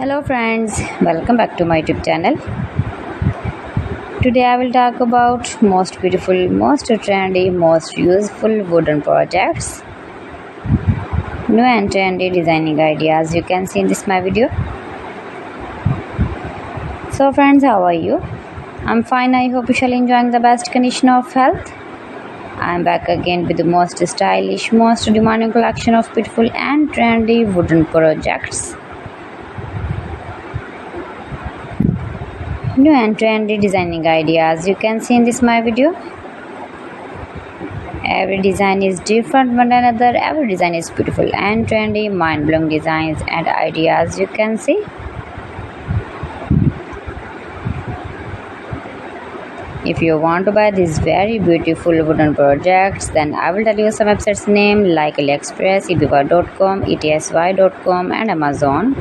Hello friends, welcome back to my YouTube channel. Today I will talk about most beautiful, most trendy, most useful wooden projects. New and trendy designing ideas you can see in this my video. So friends, how are you? I'm fine. I hope you shall enjoying the best condition of health. I'm back again with the most stylish, most demanding collection of beautiful and trendy wooden projects. New and trendy designing ideas you can see in this my video. Every design is different one another. Every design is beautiful and trendy, mind-blowing designs and ideas you can see. If you want to buy these very beautiful wooden projects, then I will tell you some websites name like AliExpress, eBay.com, etsy.com and Amazon.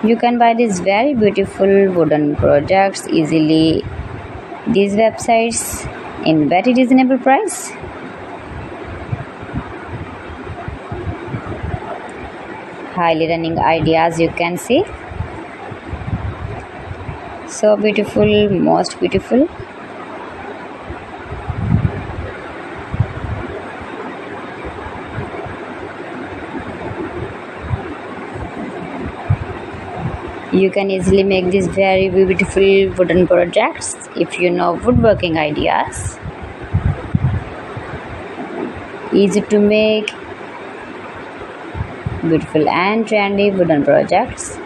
You can buy these very beautiful wooden projects easily. These websites in very reasonable price. Highly running ideas you can see. So beautiful, most beautiful. You can easily make these very beautiful wooden projects if you know woodworking ideas. Easy to make beautiful and trendy wooden projects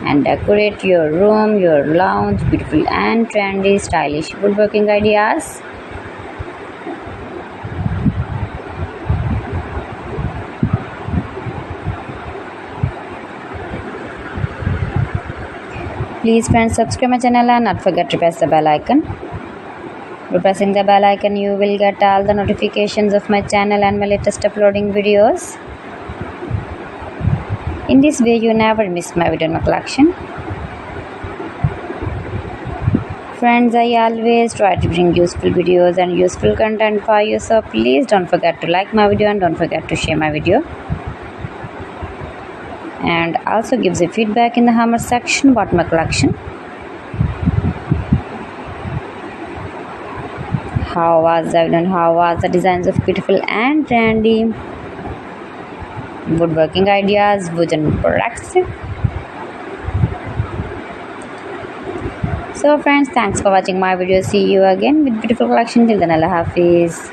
and decorate your room, your lounge, beautiful and trendy stylish woodworking ideas. Please friends, subscribe my channel and not forget to press the bell icon. By pressing the bell icon, you will get all the notifications of my channel and my latest uploading videos. In this way, you never miss my video in my collection. Friends, I always try to bring useful videos and useful content for you, so please don't forget to like my video and don't forget to share my video. And also gives a feedback in the comment section about my collection. How was the designs of beautiful and trendy woodworking ideas, wooden products. So friends, thanks for watching my video. See you again with beautiful collection. Till then, Allah Hafiz.